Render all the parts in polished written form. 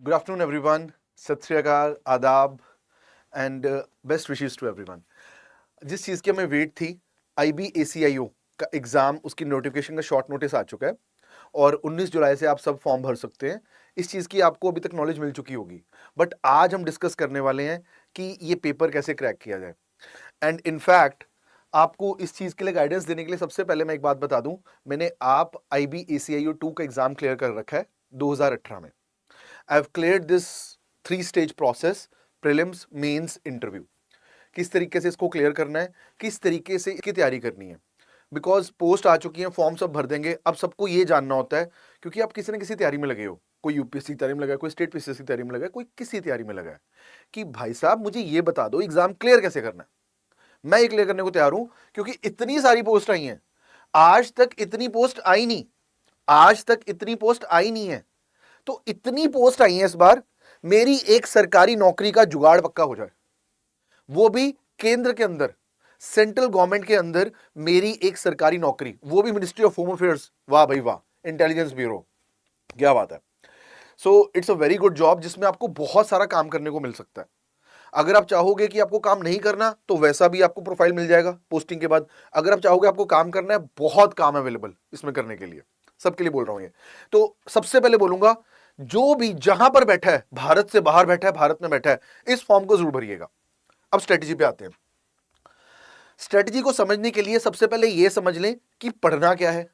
Good afternoon, everyone. Sat Sri Akal, आदाब and best wishes to everyone. जिस चीज़ की हमें वेट थी, IBACIO का एग्ज़ाम, उसकी नोटिफिकेशन का शॉर्ट नोटिस आ चुका है और 19 जुलाई से आप सब फॉर्म भर सकते हैं. इस चीज़ की आपको अभी तक नॉलेज मिल चुकी होगी, बट आज हम डिस्कस करने वाले हैं कि ये पेपर कैसे क्रैक किया जाए. एंड इनफैक्ट आपको इस चीज़ के लिए गाइडेंस देने के लिए सबसे पहले मैं एक बात बता दूं, मैंने आप IBACIO 2 का एग्ज़ाम क्लियर कर रखा है 2018 में. I've cleared this 3 stage process, prelims, mains, interview. किस तरीके से इसको क्लियर करना है, किस तरीके से इसकी तैयारी करनी है, बिकॉज पोस्ट आ चुकी है, फॉर्म सब भर देंगे. अब सबको ये जानना होता है, क्योंकि आप किसी न किसी तैयारी में लगे हो. कोई यूपीएससी तैयारी में लगा है, कोई स्टेट पीसीएससी तैयारी में लगा है, कोई किसी तैयारी में लगा है, कि भाई साहब मुझे ये बता दो एग्जाम क्लियर कैसे करना है. मैं ये क्लियर करने को तैयार हूं, क्योंकि इतनी सारी पोस्ट आई हैं. आज तक इतनी पोस्ट आई नहीं, आज तक इतनी पोस्ट आई नहीं है. तो इतनी पोस्ट आई है इस बार, मेरी एक सरकारी नौकरी का जुगाड़ पक्का हो जाए, वो भी केंद्र के अंदर, सेंट्रल गवर्नमेंट के अंदर मेरी एक सरकारी नौकरी, वो भी मिनिस्ट्री ऑफ होम अफेयर्स. वाह भाई वाह, इंटेलिजेंस ब्यूरो, क्या बात है. So it's a very good job जिसमें आपको बहुत सारा काम करने को मिल सकता है. अगर आप चाहोगे कि आपको काम नहीं करना, तो वैसा भी आपको प्रोफाइल मिल जाएगा पोस्टिंग के बाद. अगर आप चाहोगे आपको काम करना है, बहुत काम अवेलेबल इसमें करने के लिए, सबके लिए बोल रहा हूं ये. तो सबसे पहले बोलूंगा, जो भी जहां पर बैठा है, भारत से बाहर बैठा है, भारत में बैठा है, इस फॉर्म को जरूर भरिएगा. अब स्ट्रेटजी पे आते हैं. स्ट्रेटजी को समझने के लिए सबसे पहले यह समझ लें कि पढ़ना क्या है.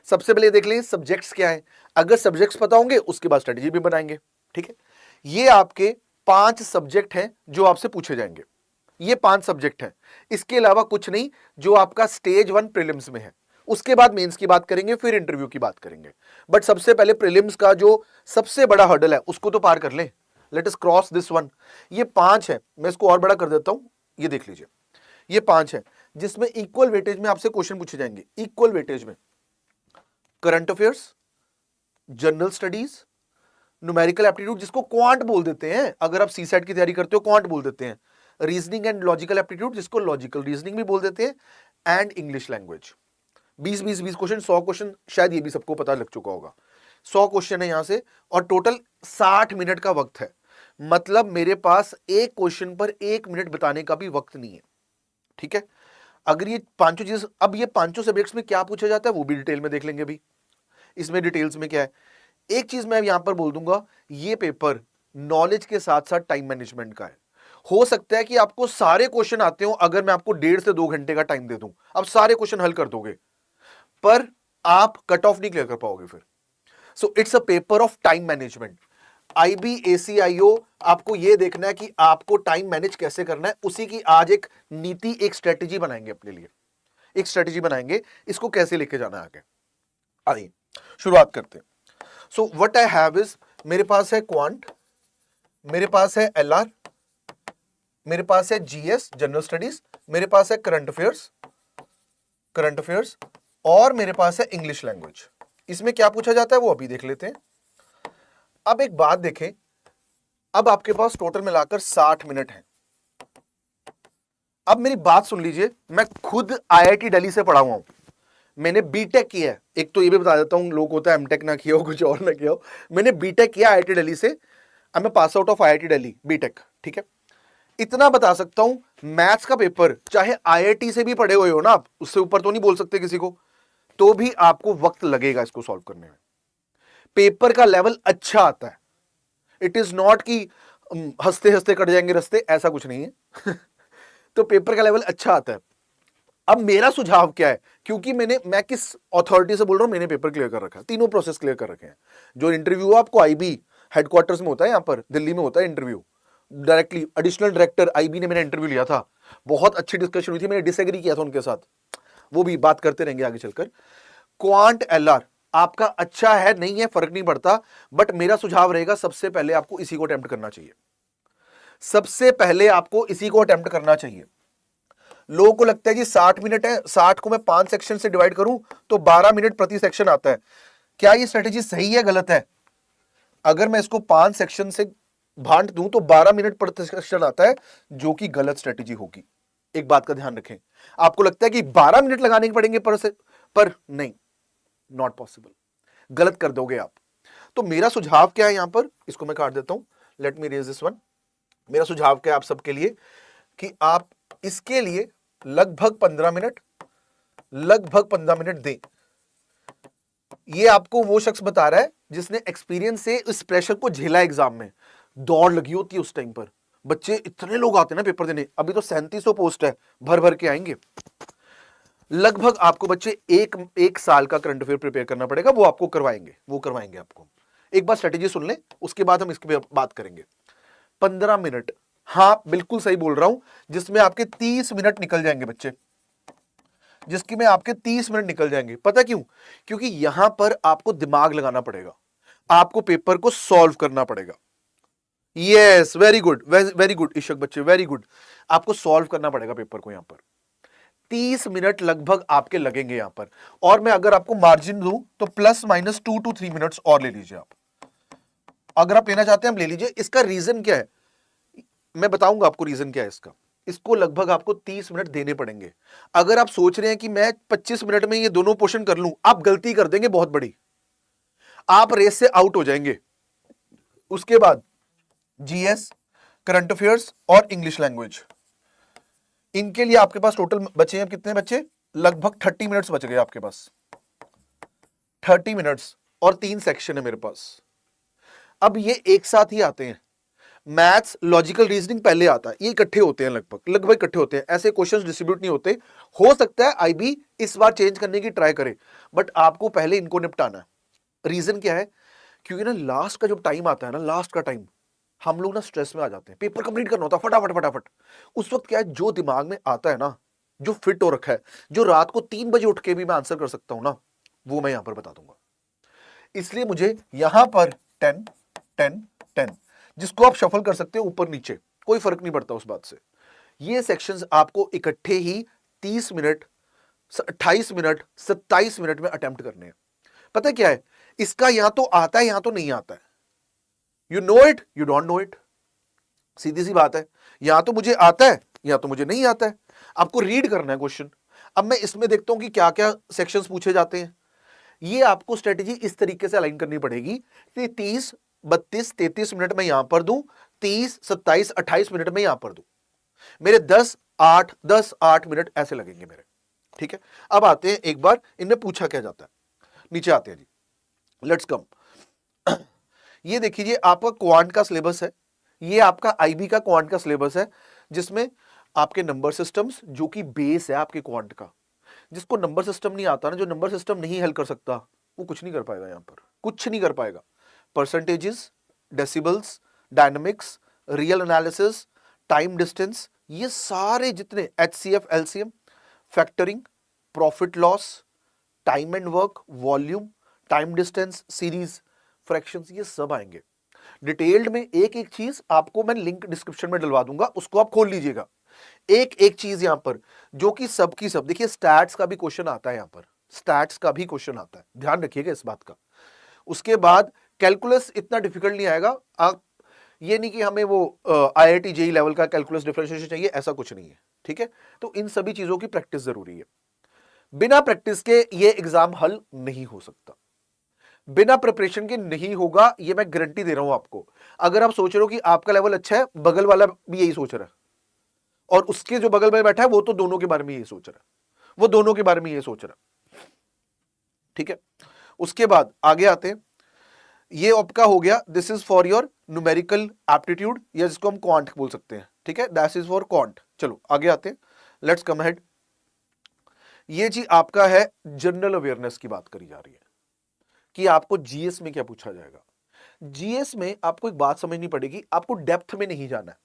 सबसे पहले देख लें सब्जेक्ट्स क्या है. अगर सब्जेक्ट्स पता होंगे, उसके बाद स्ट्रेटजी भी बनाएंगे. ठीक है, ये आपके 5 सब्जेक्ट हैं जो आपसे पूछे जाएंगे. ये 5 सब्जेक्ट हैं, इसके अलावा कुछ नहीं, जो आपका स्टेज 1 प्रीलिम्स में है. उसके बाद मेंस की बात करेंगे, फिर इंटरव्यू की बात करेंगे. बट सबसे पहले प्रीलिम्स का जो सबसे बड़ा हर्डल है, उसको तो पार कर लें. Let us cross this one. ये 5 है, मैं इसको और बड़ा कर देता हूं. ये देख लीजिए, ये 5 है जिसमें इक्वल वेटेज में आपसे क्वेश्चन पूछे जाएंगे. इक्वल वेटेज में current affairs, general studies, numerical aptitude जिसको क्वांट बोल देते हैं, अगर आप सीसेट की तैयारी करते हो क्वांट बोल देते हैं, रीजनिंग एंड लॉजिकल एप्टीट्यूड जिसको लॉजिकल रीजनिंग भी बोल देते हैं, and English language. 20 question, 100 question, शायद ये भी सबको पता लग चुका होगा. 100 क्वेश्चन है यहां से, और टोटल 60 मिनट का वक्त है. मतलब मेरे पास एक क्वेश्चन पर 1 मिनट बताने का भी वक्त नहीं है. ठीक है, अगर ये पांचों चीज, अब ये पांचों सब्जेक्ट्स में क्या पूछा जाता है वो भी डिटेल में देख लेंगे. भी इसमें डिटेल्स में क्या है, एक चीज मैं यहां पर बोल दूंगा, ये पेपर नॉलेज के साथ साथ टाइम मैनेजमेंट का है. हो सकता है कि आपको सारे क्वेश्चन आते हो, अगर मैं आपको 1.5 से 2 घंटे का टाइम दे दूं, अब सारे क्वेश्चन हल कर दोगे, पर आप कट ऑफ नहीं क्लियर कर पाओगे फिर. So it's a paper of time management. IBACIO, आपको यह देखना है कि आपको टाइम मैनेज कैसे करना है. उसी की आज एक नीति, एक स्ट्रेटेजी बनाएंगे अपने लिए. एक स्ट्रेटेजी बनाएंगे, इसको कैसे लेके जाना है आगे. आइए शुरुआत करते हैं. So what I have is, मेरे पास है क्वांट, मेरे पास है LR, मेरे पास है GS जनरल स्टडीज, मेरे पास है करंट अफेयर्स, करंट अफेयर्स, और मेरे पास है इंग्लिश लैंग्वेज. इसमें क्या पूछा जाता है वो अभी देख लेते हैं. अब एक बात देखें, अब आपके पास टोटल मिलाकर 60 मिनट हैं. अब मेरी बात सुन लीजिए, मैं खुद IIT दिल्ली से पढ़ा हुआ हूं, मैंने बीटेक किया है. एक तो ये भी बता देता हूं, लोग होता है एमटेक ना किया हो, कुछ और ना किया हो. मैंने बीटेक किया IIT दिल्ली से. I am pass out of IIT Delhi BTech. ठीक है, इतना बता सकता हूं, मैथ्स का पेपर चाहे IIT से भी पढ़े हुए हो ना आप, उससे ऊपर तो नहीं बोल सकते किसी को, तो भी आपको वक्त लगेगा इसको सॉल्व करने में. पेपर का लेवल अच्छा आता है. इट इज नॉट कि हंसते हंसते कट जाएंगे रस्ते, ऐसा कुछ नहीं है. तो पेपर का लेवल अच्छा आता है. अब मेरा सुझाव क्या है, क्योंकि मैं किस अथॉरिटी से बोल रहा हूं, मैंने पेपर क्लियर कर रखा है, तीनों प्रोसेस क्लियर कर रखे हैं. जो इंटरव्यू आपको IB हेडक्वार्टर्स में होता है, यहां पर दिल्ली में होता है interview directly. Additional director IB ने मेरा इंटरव्यू लिया था, बहुत अच्छी डिस्कशन हुई थी, मैंने डिसएग्री किया था उनके साथ, वो भी बात करते रहेंगे आगे चलकर. क्वांट LR आपका अच्छा है नहीं है फर्क नहीं पड़ता, बट मेरा सुझाव रहेगा सबसे पहले आपको इसी को अटेम्प्ट करना चाहिए. सबसे पहले आपको इसी को अटेम्प्ट करना चाहिए. लोगों को लगता है जी 60 मिनट है, 60 को मैं 5 सेक्शन से डिवाइड करूं तो 12 मिनट प्रति सेक्शन आता है. क्या ये स्ट्रेटेजी सही है गलत है? अगर मैं इसको 5 सेक्शन से बांट दूं तो 12 मिनट प्रति सेक्शन आता है, जो कि गलत स्ट्रेटेजी होगी. एक बात का ध्यान रखें. आपको लगता है कि 12 मिनट लगाने पड़ेंगे पर नहीं, नॉट पॉसिबल, गलत कर दोगे आप. तो मेरा सुझाव क्या है यहां पर, इसको मैं काट देता हूं, let me raise this one. मेरा सुझाव क्या है आप सबके लिए कि आप इसके लिए लगभग 15 मिनट दें। ये आपको वो शख्स बता रहा है जिसने एक्सपीरियंस से इस प्रेशर को झेला एग्जाम में। दौड़ लगी होती है उस टाइम पर, बच्चे इतने लोग आते हैं ना पेपर देने, अभी तो 3700 पोस्ट है, भर भर के आएंगे। लगभग आपको बच्चे एक साल का करंट अफेयर प्रिपेयर करना पड़ेगा, वो आपको करवाएंगे आपको। एक बार स्ट्रेटेजी सुन ले, उसके बाद हम इसके बात करेंगे। 15 मिनट, हाँ बिल्कुल सही बोल रहा हूं, जिसमें आपके 30 मिनट निकल जाएंगे बच्चे, जिसकी में आपके 30 मिनट निकल जाएंगे। पता क्यों? क्योंकि यहां पर आपको दिमाग लगाना पड़ेगा, आपको पेपर को सॉल्व करना पड़ेगा। Yes, very good, very good Ishak बच्चे, वेरी गुड। आपको सॉल्व करना पड़ेगा पेपर को। यहां पर 30 मिनट लगभग आपके लगेंगे यहां पर। और मैं अगर आपको मार्जिन दूं तो ±2 to 3 मिनट्स और ले लीजिए आप, अगर आप लेना चाहते हैं हम ले लीजिए। इसका रीजन क्या है मैं बताऊंगा आपको, रीजन क्या है इसका। इसको लगभग आपको 30 मिनट देने पड़ेंगे। अगर आप सोच रहे हैं कि मैं 25 मिनट में ये दोनों पोर्शन कर लूं, आप गलती कर देंगे बहुत बड़ी, आप रेस से आउट हो जाएंगे। उसके बाद जीएस, करंट अफेयर्स और इंग्लिश लैंग्वेज, इनके लिए आपके पास टोटल बचे हैं कितने बच्चे? लगभग 30 मिनट्स बच गए आपके पास, 30 मिनट्स, और 3 सेक्शन है मेरे पास। अब ये एक साथ ही आते हैं, मैथ्स, लॉजिकल रीजनिंग पहले आता है, ये इकट्ठे होते हैं, लगभग इकट्ठे होते हैं, ऐसे क्वेश्चंस डिस्ट्रीब्यूट नहीं होते। हो सकता है आईबी इस बार चेंज करने की ट्राई करे, बट आपको पहले इनको निपटाना है। रीजन क्या है? क्योंकि ना लास्ट का जो टाइम आता है ना, लास्ट का टाइम, हम लोग ना स्ट्रेस में आ जाते हैं, पेपर कंप्लीट करना होता है फटाफट फटाफट। उस वक्त क्या है, जो दिमाग में आता है ना, जो फिट हो रखा है, जो रात को 3 बजे उठ के भी मैं आंसर कर सकता हूं ना, वो मैं यहां पर बता दूंगा। इसलिए मुझे यहां पर 10 10 10, जिसको आप शफल कर सकते हो ऊपर नीचे, कोई फर्क नहीं पड़ता उस बात से। ये सेक्शंस आपको इकट्ठे ही 30 मिनट, 28 मिनट, 27 मिनट में अटेम्प्ट करने हैं। पता क्या है, इसका यहां तो आता है, यहां तो नहीं आता है। You know it, you don't know it, सीधी सी बात है। यहां तो मुझे आता है, यहां तो मुझे नहीं आता है। आपको रीड करना है क्वेश्चन। अब मैं इसमें देखता हूं कि क्या क्या सेक्शंस पूछे जाते हैं। ये आपको स्ट्रेटेजी इस तरीके से अलाइन करनी पड़ेगी कि 30, 32, 33 मिनट में यहां पर दूं, 30, 27, 28 मिनट में यहां पर दूं। मेरे 10, 8 मिनट ऐसे लगेंगे मेरे। ठीक है, अब आते हैं एक बार इनमें पूछा क्या जाता है, नीचे आते हैं जी, लेट्स कम। ये देखिए आपका क्वांट का सिलेबस है, ये आपका आईबी का क्वांट का सिलेबस है, जिसमें आपके नंबर सिस्टम्स, जो कि बेस है आपके क्वांट का। जिसको नंबर सिस्टम नहीं आता ना, जो नंबर सिस्टम नहीं हल कर सकता, वो कुछ नहीं कर पाएगा, यहां पर कुछ नहीं कर पाएगा। Percentages, decibels, dynamics, real analysis, time distance, ये सारे जितने HCF, LCM, factoring, profit loss, time and work, volume, time distance, series, fractions, ये सब आएंगे डिटेल्ड में। एक एक चीज आपको मैं लिंक डिस्क्रिप्शन में डलवा दूंगा, उसको आप खोल लीजिएगा। एक एक चीज यहां पर जो कि सब की सब, देखिए स्टैट्स का भी क्वेश्चन आता है, यहां पर स्टैट्स का भी क्वेश्चन आता है, ध्यान रखिएगा इस बात का। उसके बाद कैलकुलस इतना डिफिकल्ट नहीं आएगा। आप ये नहीं कि हमें वो आईआईटी जेई लेवल का कैलकुलस डिफरेंशिएशन चाहिए, ऐसा कुछ नहीं है। ठीक है, तो इन सभी चीजों की प्रैक्टिस जरूरी है। बिना प्रैक्टिस के ये एग्जाम हल नहीं हो सकता, बिना प्रिपरेशन के नहीं होगा, ये मैं गारंटी दे रहा हूं आपको। अगर आप सोच रहे हो कि आपका लेवल अच्छा है, बगल वाला भी यही सोच रहा है, और उसके जो बगल में बैठा है वो तो दोनों के बारे में यही सोच रहा है, वो दोनों के बारे में यही सोच रहा है। ठीक है, उसके बाद आगे आते हैं। ये आपका हो गया, this is for your numerical aptitude, या जिसको हम क्वांट बोल सकते हैं। ठीक है, दैट इज फॉर क्वांट। चलो आगे आते हैं, लेट्स कम अहेड। ये जी आपका है जनरल अवेयरनेस की बात करी जा रही है कि आपको जीएस में क्या पूछा जाएगा। जीएस में आपको एक बात समझनी पड़ेगी, आपको डेप्थ में नहीं जाना है।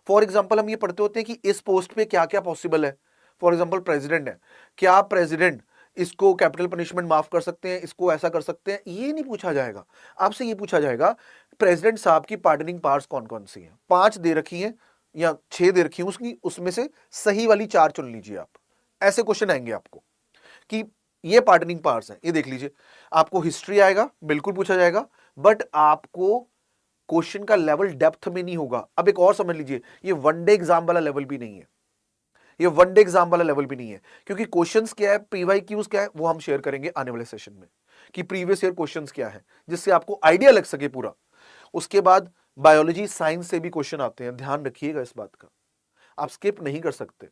फॉर एग्जाम्पल हम ये पढ़ते होते हैं कि इस पोस्ट पे क्या क्या पॉसिबल है। फॉर एग्जाम्पल प्रेसिडेंट है, क्या प्रेसिडेंट इसको कैपिटल पनिशमेंट माफ कर सकते हैं, इसको ऐसा कर सकते हैं, ये नहीं पूछा जाएगा। आपसे ये पूछा जाएगा प्रेसिडेंट साहब की पार्डनिंग पावर्स कौन कौन सी हैं, 5 दे रखी हैं या 6 दे रखी हैं, उसकी उसमें से सही वाली 4 चुन लीजिए आप। ऐसे क्वेश्चन आएंगे आपको कि ये पार्डनिंग पावर्स हैं, ये देख लीजिए। आपको हिस्ट्री आएगा, बिल्कुल पूछा जाएगा, बट आपको क्वेश्चन का लेवल डेप्थ में नहीं होगा। अब एक और समझ लीजिए, ये वनडे एग्जाम वाला लेवल भी नहीं है, ये वनडे एग्जाम वाला लेवल भी नहीं है, क्योंकि क्वेश्चंस क्या है, पीवाईक्यूज क्या है, वो हम शेयर करेंगे आने वाले सेशन में। कि प्रीवियस ईयर क्वेश्चंस क्या है, जिससे आपको आइडिया लग सके पूरा। उसके बाद बायोलॉजी साइंस से भी क्वेश्चन आते हैं, ध्यान रखिएगा इस बात का, आप स्किप नहीं कर सकते।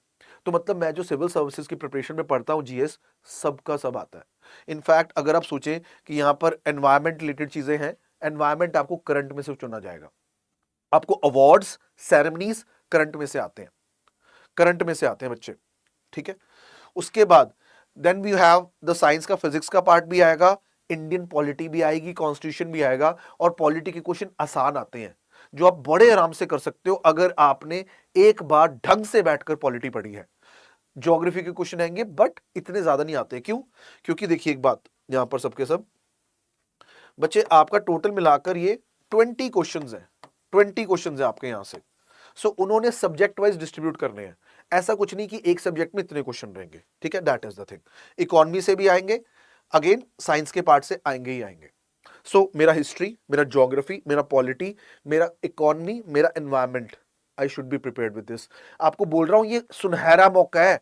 तो मतलब मैं जो सिविल सर्विसेज की प्रिपरेशन में पढ़ता हूँ जीएस, सबका सब आता है। इनफैक्ट अगर आप सोचें कि यहाँ पर एनवायरमेंट रिलेटेड चीजें हैं, एनवायरमेंट आपको करंट में से चुना जाएगा। आपको अवार्ड्स सेरेमनीज करंट में से आते हैं, करंट में से आते हैं बच्चे, ठीक है। उसके बाद then we have the science का, फिजिक्स का पार्ट भी आएगा, इंडियन पॉलिटी भी आएगी, कॉन्स्टिट्यूशन भी आएगा, और पॉलिटी के क्वेश्चन आसान आते हैं जो आप बड़े आराम से कर सकते हो अगर आपने एक बार ढंग से बैठकर पॉलिटी पढ़ी है। ज्योग्राफी के क्वेश्चन आएंगे बट इतने ज्यादा नहीं आते। क्यों? क्योंकि देखिए एक बात, यहां पर सबके सब बच्चे आपका टोटल मिलाकर ये 20 क्वेश्चंस है, 20 क्वेश्चंस है आपके यहां से। सो उन्होंने सब्जेक्ट वाइज डिस्ट्रीब्यूट करने हैं, ऐसा कुछ नहीं कि एक सब्जेक्ट में इतने क्वेश्चन रहेंगे, ठीक है। That is the thing. Economy से भी आएंगे, अगेन साइंस के पार्ट से आएंगे ही आएंगे। सो मेरा हिस्ट्री, मेरा ज्योग्राफी, मेरा पॉलिटी, मेरा इकोनॉमी, मेरा environment, I should be prepared with this. आपको बोल रहा हूं ये सुनहरा मौका है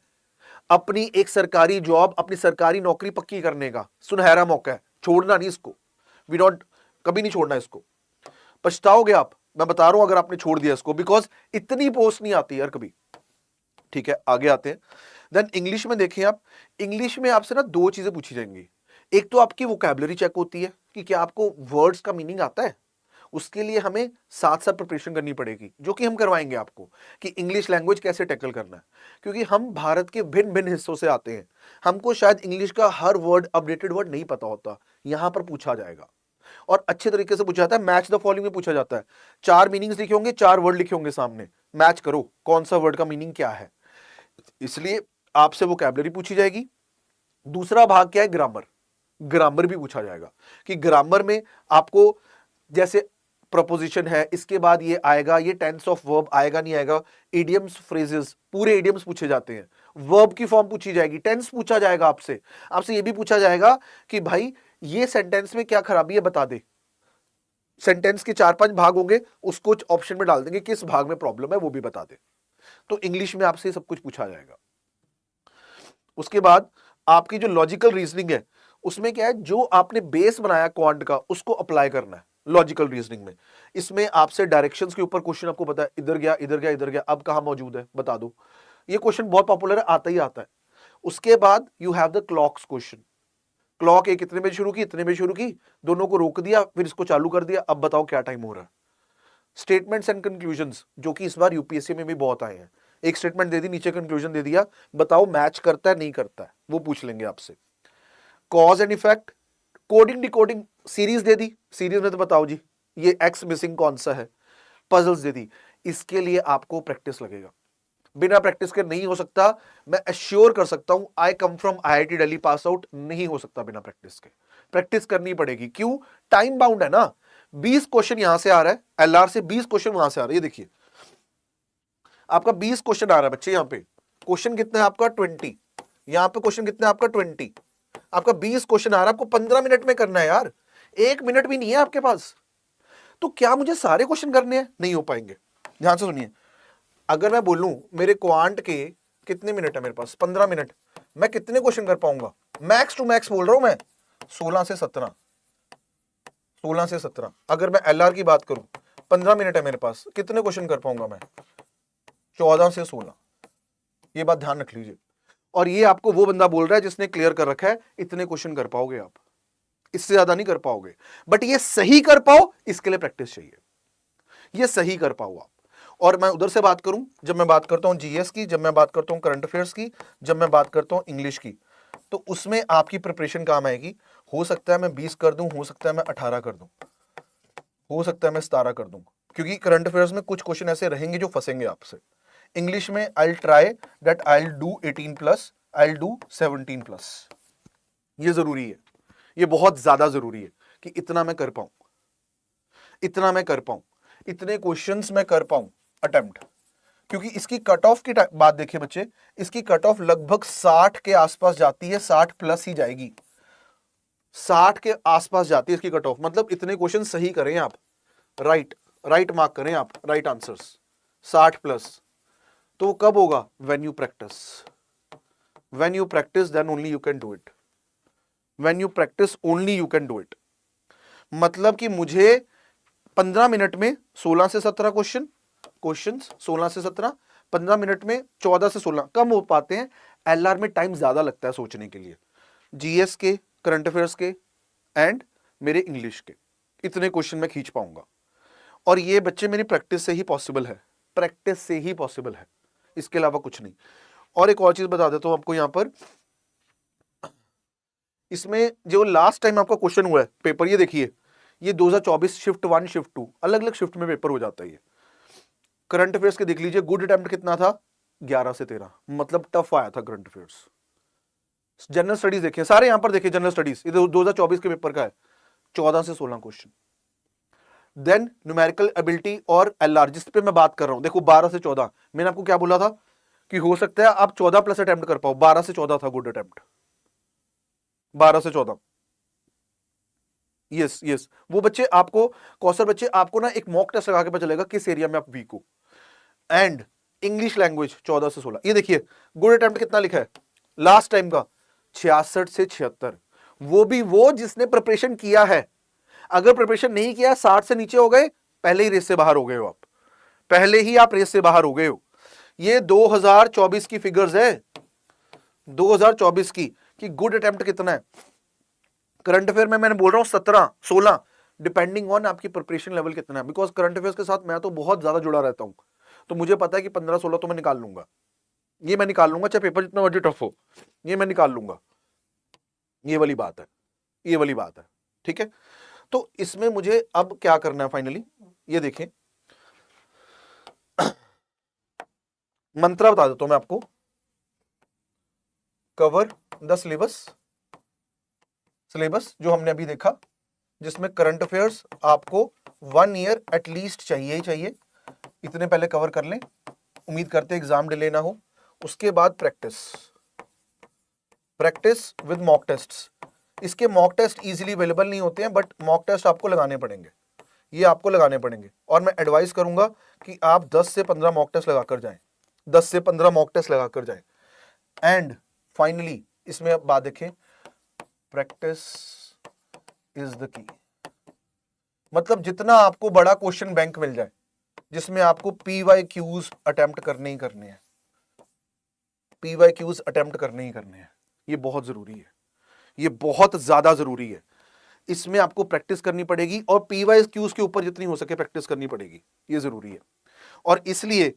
अपनी एक सरकारी जॉब, अपनी सरकारी नौकरी पक्की करने का, सुनहरा मौका है, छोड़ना नहीं इसको। वी डोंट, कभी नहीं छोड़ना इसको, पछताओगे आप, मैं बता रहा हूं अगर आपने छोड़ दिया इसको, बिकॉज इतनी पोस्ट नहीं आती यार कभी, ठीक है। आगे आते हैं। देन इंग्लिश में देखें आप, इंग्लिश में आपसे ना दो चीजें पूछी जाएंगी। एक तो आपकी वोकैबुलरी चेक होती है कि क्या आपको वर्ड्स का मीनिंग आता है, उसके लिए हमें साथ साथ प्रिपरेशन करनी पड़ेगी, जो कि हम करवाएंगे आपको कि इंग्लिश लैंग्वेज कैसे टैकल करना है, क्योंकि हम भारत के भिन्न भिन्न हिस्सों से आते हैं, हमको शायद इंग्लिश का हर वर्ड, अपडेटेड वर्ड नहीं पता होता, यहां पर पूछा जाएगा और अच्छे तरीके से पूछा जाता है। मैच द फॉलोइंग में पूछा जाता है, 4 मीनिंग्स लिखे होंगे, 4 वर्ड लिखे होंगे सामने, मैच करो कौन सा वर्ड का मीनिंग क्या है, इसलिए आपसे वोकैबुलरी पूछी जाएगी। दूसरा भाग क्या है, ग्रामर, ग्रामर भी पूछा जाएगा कि ग्रामर में आपको जैसे प्रपोजिशन है, इसके बाद ये आएगा, ये टेंस ऑफ वर्ब आएगा नहीं आएगा, इडियम्स, फ्रेजेस, पूरे इडियम्स पूछे जाते हैं, वर्ब की फॉर्म पूछी जाएगी, टेंस पूछा जाएगा आपसे, आपसे ये भी पूछा जाएगा कि भाई ये सेंटेंस में क्या खराबी है बता दे। सेंटेंस के 4-5 भाग होंगे, उसको ऑप्शन में डाल देंगे किस भाग में प्रॉब्लम है वो भी बता दे। तो इंग्लिश में आपसे सब कुछ पूछा जाएगा। उसके बाद आपकी जो लॉजिकल रीजनिंग है, उसमें क्या है, जो आपने बेस बनाया क्वांट का उसको अप्लाई करना है लॉजिकल रीजनिंग में। इसमें आपसे डायरेक्शंस के ऊपर क्वेश्चन आपको पता है, इधर गया इधर गया इधर गया, अब कहां मौजूद है बता दो, ये क्वेश्चन बहुत पॉपुलर है, आता ही आता है। उसके बाद you have the clocks question, clock एक कितने बजे शुरू की, इतने बजे शुरू की, दोनों को रोक दिया फिर इसको चालू कर दिया, अब बताओ क्या टाइम हो रहा है। स्टेटमेंट्स एंड कंक्लूजन्स, जो कि इस बार यूपीएससी में भी बहुत आए हैं, एक स्टेटमेंट दे दी, नीचे कंक्लूजन दे दिया, बताओ मैच करता है नहीं करता है, वो पूछ लेंगे आपसे। Cause and effect, coding decoding, series they the, series में तो बताओ जी ये एक्स मिसिंग कौन सा है, पजल्स दे दी, इसके लिए आपको प्रैक्टिस लगेगा, बिना प्रैक्टिस के नहीं हो सकता। मैं एश्योर कर सकता हूं, I come from IIT Delhi pass out, नहीं हो सकता बिना प्रैक्टिस के, प्रैक्टिस करनी पड़ेगी। क्यों? टाइम बाउंड है ना, 20 क्वेश्चन यहां से आ रहा है एलआर से, 20 क्वेश्चन वहां से आ रहा है, ये देखिए आपका 20 क्वेश्चन आ रहा है बच्चे, यहां पे क्वेश्चन कितना है आपका 20, यहां पे क्वेश्चन कितना है आपका 20, आपका 20 क्वेश्चन आ रहा है, आपको 15 मिनट में करना है यार, 1 मिनट भी नहीं है आपके पास, तो क्या मुझे सारे क्वेश्चन करने हैं? नहीं हो पाएंगे। ध्यान से सुनिए, अगर मैं बोलूं मेरे क्वांट के कितने मिनट है मेरे पास, 15 मिनट, मैं कितने क्वेश्चन कर पाऊंगा? मैक्स टू मैक्स बोल रहा हूं मैं 16 से 17, 16 से 17। अगर मैं एलआर की बात करूं 15 मिनट है मेरे पास, कितने क्वेश्चन कर पाऊंगा मैं? 14 से 16, ये बात ध्यान रख लीजिए। और ये आपको वो बंदा बोल रहा है जिसने क्लियर कर रखा है, इतने क्वेश्चन कर पाओगे आप, इससे ज्यादा नहीं कर पाओगे, बट ये सही कर पाओ इसके लिए प्रैक्टिस चाहिए, ये सही कर पाओ आप। और मैं उधर से बात करूं, जब मैं बात करता हूं जीएस की, जब मैं बात करता हूं करंट अफेयर्स की, जब मैं बात करता हूं इंग्लिश की, तो उसमें आपकी प्रिपरेशन काम आएगी। हो सकता है मैं 20 कर दूं, हो सकता है मैं 18 कर दूं, हो सकता है मैं 17 कर दूं, क्योंकि करंट अफेयर्स में कुछ क्वेश्चन ऐसे रहेंगे जो फंसेंगे आपसे। इंग्लिश में I try that I do 18+, I do 17+, ये जरूरी है, ये बहुत ज्यादा जरूरी है कि इतना मैं कर पाऊं, इतना मैं कर पाऊं, इतने क्वेश्चंस मैं कर पाऊं अटेम्प्ट, क्योंकि इसकी कट ऑफ की बात देखिए बच्चे, इसकी कट ऑफ लगभग 60 के आसपास जाती है, 60+ ही जाएगी, 60 के आसपास जाती है इसकी कट ऑफ, मतलब इतने क्वेश्चन सही करें आप, राइट राइट मार्क करें आप, राइट आंसर्स 60+। तो कब होगा? When you practise, when you practise then only you can do it. When you practise only you can do it. मतलब कि मुझे 15 मिनट में 16 से 17 क्वेश्चंस 16 से 17, 15 मिनट में 14 से 16 कम हो पाते हैं। एलआर में टाइम ज्यादा लगता है सोचने के लिए, जीएस के, करंट अफेयर्स के एंड मेरे इंग्लिश के, इतने क्वेश्चन मैं खींच पाऊंगा। और ये बच्चे मेरी प्रैक्टिस से ही पॉसिबल है, प्रैक्टिस से ही पॉसिबल है, इसके अलावा कुछ नहीं। और एक और चीज बता देता हूं आपको यहां पर, इसमें जो लास्ट टाइम आपका क्वेश्चन हुआ है पेपर, ये देखिए, ये 2024 शिफ्ट 1 शिफ्ट 2 अलग अलग शिफ्ट में पेपर हो जाता है। ये करंट अफेयर्स के देख लीजिए, गुड अटेम्प्ट कितना था, 11 से 13, मतलब टफ आया था करंट अफेयर्स। जनरल स्टडीज देखिए, सारे यहां पर देखिए जनरल स्टडीज, ये 2024 के पेपर का है, 14 से 16 क्वेश्चन। देन न्यूमेरिकल एबिलिटी और एलआर, जिस पे मैं बात कर रहा हूं, देखो 12 से 14, मैंने आपको क्या बोला था कि हो सकता है आप 14 प्लस अटेम्प्ट कर पाओ, 12 से 14 था गुड अटेम्प्ट, 12 से 14। यस यस, वो बच्चे आपको, कौशल बच्चे आपको ना एक मॉक टेस्ट लगा के पता चलेगा किस एरिया में आप वीक हो। एंड इंग्लिश लैंग्वेज 14 से 16, ये देखिए गुड अटेम्प्ट कितना लिखा है लास्ट टाइम का, 66 से 76, वो भी वो जिसने प्रिपरेशन किया है। अगर प्रिपरेशन नहीं किया, 60 से नीचे हो गए, पहले ही रेस से बाहर हो गए हो आप, पहले ही आप रेस से बाहर हो गए हो। ये 2024 की फिगर्स है, 2024 की, कि गुड अटेम्प्ट कितना है। करंट अफेयर में मैंने बोल रहा हूं 17 16, डिपेंडिंग ऑन आपकी प्रिपरेशन लेवल कितना है। बिकॉज करंट अफेयर्स के साथ मैं तो बहुत ज्यादा जुड़ा रहता हूं, तो मुझे पता है कि 15 16 तो मैं निकाल लूंगा, ये मैं निकाल लूंगा, चाहे पेपर जितना मर्जी टफ हो, ये मैं निकाल लूंगा। ये वाली बात है, ये वाली बात है, ठीक है। तो इसमें मुझे अब क्या करना है फाइनली, ये देखें, मंत्रा बता देता हूं मैं आपको, कवर द सिलेबस जो हमने अभी देखा, जिसमें करंट अफेयर्स आपको 1 ईयर एटलीस्ट चाहिए ही चाहिए, इतने पहले कवर कर लें, उम्मीद करते एग्जाम डिले ना हो। उसके बाद प्रैक्टिस विद मॉक टेस्ट्स। इसके मॉक टेस्ट इजीली अवेलेबल नहीं होते हैं, बट मॉक टेस्ट आपको लगाने पड़ेंगे, ये आपको लगाने पड़ेंगे। और मैं एडवाइस करूंगा कि आप 10 से 15 मॉक टेस्ट लगाकर जाएं, 10 से 15 मॉक टेस्ट लगाकर जाएं। एंड फाइनली इसमें अब बात देखें, प्रैक्टिस इज द की। मतलब जितना आपको बड़ा क्वेश्चन बैंक मिल जाए, जिसमें आपको PYQs अटेम्प्ट करने ही करने हैं, PYQs अटेम्प्ट करने ही करने हैं, ये बहुत जरूरी है, ये बहुत ज्यादा जरूरी है। इसमें आपको प्रैक्टिस करनी पड़ेगी, और PYQs के ऊपर जितनी हो सके प्रैक्टिस करनी पड़ेगी, ये जरूरी है। और इसलिए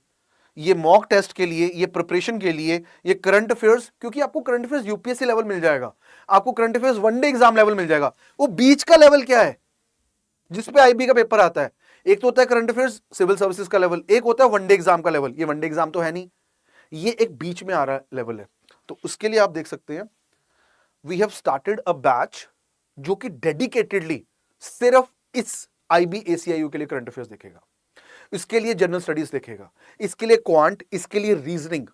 ये मॉक टेस्ट के लिए, ये प्रिपरेशन के लिए, ये करंट अफेयर्स, क्योंकि आपको करंट अफेयर्स यूपीएससी लेवल मिल जाएगा, आपको current affairs one day exam level मिल जाएगा। वो बीच का लेवल क्या है जिसपे आईबी का पेपर आता है, एक तो होता है करंट अफेयर्स सिविल सर्विसेज का लेवल, एक होता है वनडे एग्जाम का लेवल। ये वनडे एग्जाम तो है नहीं, ये एक बीच में आ रहा लेवल है। तो उसके लिए आप देख सकते हैं, we have started a batch जो कि डेडिकेटेडली सिर्फ इस आईबी एसीआईयू के लिए करंट अफेयर्स देखेगा, इसके लिए जनरल स्टडीज देखेगा, इसके लिए क्वांट, इसके लिए रीजनिंग,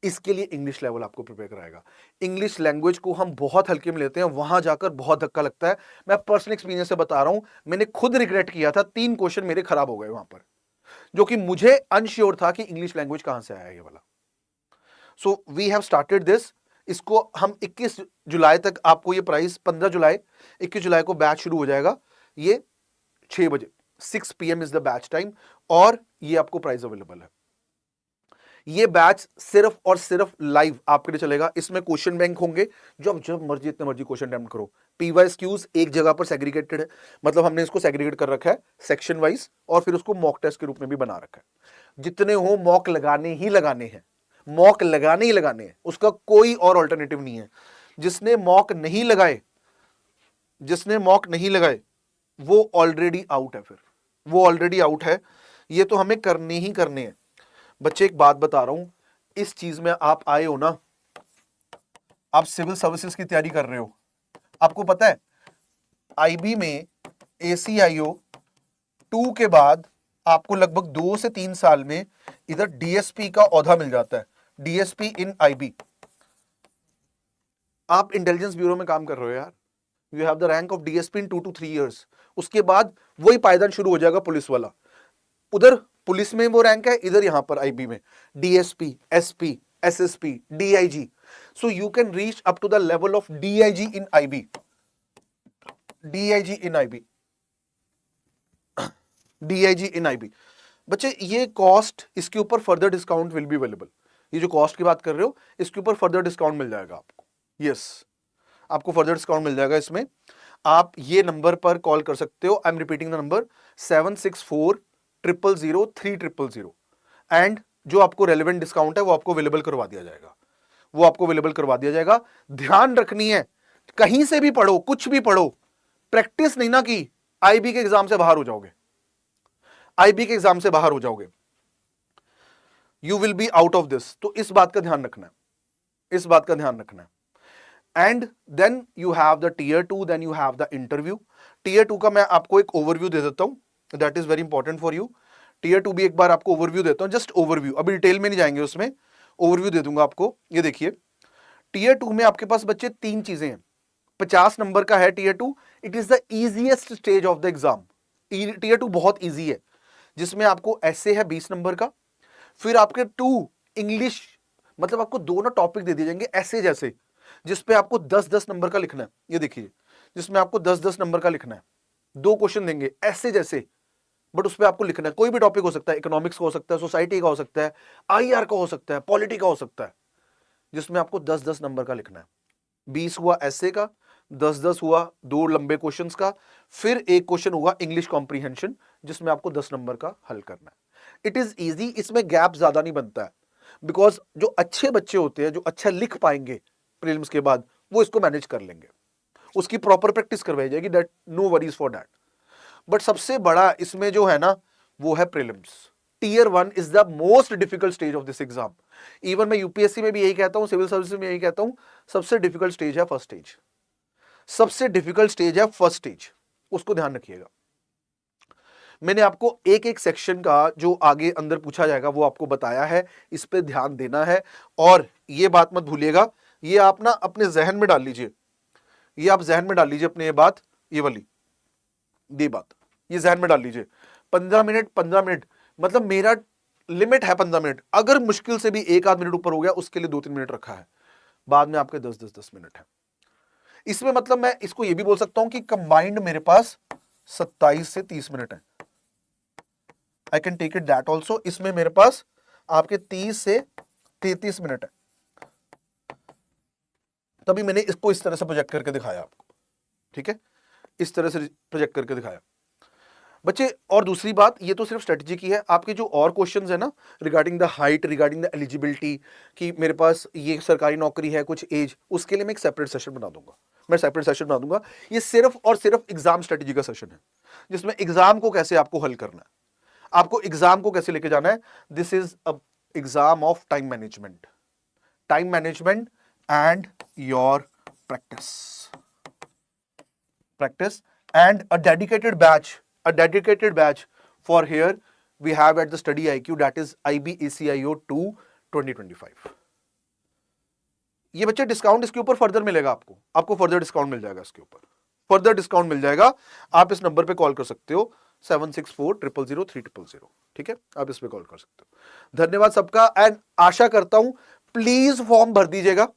इसके लिए इंग्लिश लेवल आपको प्रिपेयर कराएगा। इंग्लिश लैंग्वेज को हम बहुत हल्के में लेते हैं, वहां जाकर बहुत धक्का लगता है। मैं पर्सनल एक्सपीरियंस से बता रहा हूं, मैंने खुद रिग्रेट किया था, 3 क्वेश्चन मेरे खराब हो गए वहां पर, जो कि मुझे अनश्योर था कि इंग्लिश लैंग्वेज कहां से आया ये वाला। So we have started this. इसको हम 21 जुलाई तक, आपको ये प्राइस 15 जुलाई 21 जुलाई को बैच शुरू हो जाएगा, ये 6 बजे 6 PM is the batch time, और ये आपको प्राइस अवेलेबल है। ये बैच सिर्फ और सिर्फ लाइव आपके लिए चलेगा। इसमें क्वेश्चन बैंक होंगे, जो आप जब मर्जी इतने मर्जी क्वेश्चन अटेम्प्ट करो। PYQs एक जगह पर सेग्रीगेटेड है, मतलब हमने इसको सेग्रीगेट कर रखा है सेक्शन वाइज, और फिर उसको मॉक टेस्ट के रूप में भी बना रखा है। जितने हो मॉक लगाने ही लगाने हैं, मॉक लगाने ही लगाने हैं, उसका कोई और ऑल्टरनेटिव नहीं है। जिसने मॉक नहीं लगाए, जिसने मॉक नहीं लगाए वो ऑलरेडी आउट है, फिर वो ऑलरेडी आउट है। ये तो हमें करने ही करने हैं। बच्चे एक बात बता रहा हूं, इस चीज में आप आए हो ना, आप सिविल सर्विसेज की तैयारी कर रहे हो, आपको पता है आईबी में ACIO 2 के बाद आपको लगभग 2 से 3 साल में इधर DSP का औहदा मिल जाता है, DSP इन IB। आप इंटेलिजेंस ब्यूरो में काम कर रहे हो यार, you have the rank of DSP in 2 to 3 years। उसके बाद वही पायदान शुरू हो जाएगा पुलिस वाला, उधर पुलिस में वो रैंक है, इधर यहां पर IB में DSP, SP, SSP, DIG। So you can reach up to the level of DIG in IB. DIG in IB. DIG in IB. बच्चे ये कॉस्ट, इसके ऊपर further discount will be available. ये जो कॉस्ट की बात कर रहे हो इसके ऊपर फर्दर डिस्काउंट मिल जाएगा आपको। यस, आपको फर्दर डिस्काउंट मिल जाएगा इसमें। आप ये नंबर पर कॉल कर सकते हो। I am repeating the number 7640000300 and जो आपको रेलेवेंट डिस्काउंट है वो आपको अवेलेबल करवा दिया जाएगा, वो आपको अवेलेबल करवा दिया जाएगा। ध्यान रखनी है, कहीं से भी पढ़ो, कुछ भी पढ़ो, प्रैक्टिस नहीं ना की, आईबी के एग्जाम से बाहर हो जाओगे, आईबी के एग्जाम से बाहर हो जाओगे, you will be out of this. तो इस बात का ध्यान रखना है, इस बात का ध्यान रखना है। And then you have the tier 2, then you have the interview. Tier 2 का मैं आपको एक ओवरव्यू दे देता हूं, that is very important for you. Tier 2 भी एक बार आपको ओवरव्यू देता हूं, जस्ट ओवरव्यू, अभी डिटेल में नहीं जाएंगे, उसमें ओवरव्यू दे दूंगा आपको। ये देखिए, टीयर 2 में आपके पास बच्चे 3 चीजें हैं। 50 नंबर का है tier 2। It is the easiest stage of the exam. Tier 2 बहुत इजी है, जिसमें आपको ऐसे है 20 नंबर का, फिर आपके 2 इंग्लिश, मतलब आपको दोनों टॉपिक दे दिए जाएंगे ऐसे जैसे, जिसपे आपको 10-10 नंबर का लिखना है। ये देखिए, जिसमें आपको 10-10 नंबर का लिखना है। 2 क्वेश्चन देंगे ऐसे जैसे, बट उस पर आपको लिखना है। कोई भी टॉपिक हो सकता है, इकोनॉमिक्स का हो सकता है, सोसाइटी का हो सकता है, आईआर का हो सकता है, पॉलिटी का हो सकता है, जिसमें आपको 10-10 नंबर का लिखना है। 20 हुआ ऐसे का, 10-10 हुआ 2 लंबे क्वेश्चंस का, फिर एक क्वेश्चन हुआ इंग्लिश कॉम्प्रीहेंशन, जिसमें आपको 10 नंबर का हल करना है। इट इज इजी, इसमें गैप ज्यादा नहीं बनता है, बिकॉज जो अच्छे बच्चे होते हैं, जो अच्छा लिख पाएंगे प्रीलिम्स के बाद, वो इसको मैनेज कर लेंगे, उसकी प्रॉपर प्रैक्टिस करवाई जाएगी, that no worries for that. But सबसे बड़ा इसमें जो है ना, वो है prelims. Tier 1 is the most difficult stage of this exam. Even मैं यूपीएससी में भी यही कहता हूं, सिविल सर्विस में यही कहता हूं, सबसे डिफिकल्ट स्टेज है फर्स्ट स्टेज, सबसे डिफिकल्ट स्टेज है फर्स्ट स्टेज, उसको ध्यान रखिएगा। मैंने आपको एक एक सेक्शन का जो आगे अंदर पूछा जाएगा वो आपको बताया है, इस पे ध्यान देना है। और ये बात मत भूलिएगा, ये आप ना अपने जहन में डाल लीजिए, ये आप जहन में डाल लीजिए अपने, ये बात, ये वाली, ये बात ये जहन में डाल लीजिए। 15 मिनट, 15 मिनट, मतलब मेरा लिमिट है 15 मिनट। अगर मुश्किल से भी 1 आध मिनट ऊपर हो गया, उसके लिए 2-3 मिनट रखा है, बाद में आपके 10-10 मिनट है। इसमें मतलब मैं इसको ये भी बोल सकता हूं कि कंबाइंड मेरे पास 27 से 30 मिनट है। I can take it that also. इसमें मेरे पास आपके 30 से 33 मिनट है। तभी मैंने इसको इस तरह से प्रोजेक्ट करके दिखाया आपको, ठीक है, इस तरह से प्रोजेक्ट करके दिखाया बच्चे। और दूसरी बात, ये तो सिर्फ स्ट्रेटजी की है। आपके जो और क्वेश्चंस है ना, regarding the height, regarding the eligibility, कि मेरे पास ये सरकारी नौकरी है, कुछ एज, उसके लिए मैं एक सेपरेट सेशन बना दूंगा, मैं सेपरेट सेशन बना दूंगा। ये सिर्फ और सिर्फ एग्जाम स्ट्रेटजी का सेशन है, जिसमें एग्जाम को कैसे आपको हल करना है, आपको एग्जाम को कैसे लेके जाना है। This is a exam of time management, time management and your practice and a dedicated batch for here we have at the study IQ, that is IB ACIO 2 2025। ये बच्चे डिस्काउंट इसके ऊपर फर्दर मिलेगा, आपको फर्दर डिस्काउंट मिल जाएगा, इसके ऊपर further discount मिल जाएगा। आप इस नंबर पे कॉल कर सकते हो 7640000300, ठीक है, आप इस पे कॉल कर सकते हो। धन्यवाद सबका, एंड आशा करता हूं प्लीज फॉर्म भर दीजिएगा,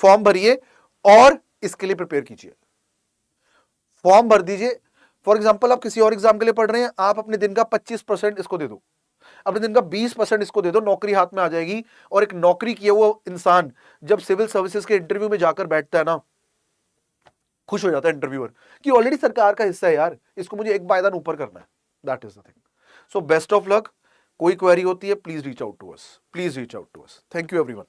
फॉर्म भरिए और इसके लिए प्रिपेयर कीजिए, फॉर्म भर दीजिए। फॉर एग्जांपल आप किसी और एग्जाम के लिए पढ़ रहे हैं, आप अपने दिन का 25% इसको दे दो, अपने दिन का 20% इसको दे दो, नौकरी हाथ में आ जाएगी। और एक नौकरी किया हुआ इंसान जब सिविल सर्विसेज के इंटरव्यू में जाकर बैठता है ना, खुश हो जाता है इंटरव्यूअर कि ऑलरेडी सरकार का हिस्सा है यार, इसको मुझे एक पायदान ऊपर करना है। That is the thing. So best of luck. कोई क्वेरी होती है please reach out to us, please reach out to us. Thank you everyone.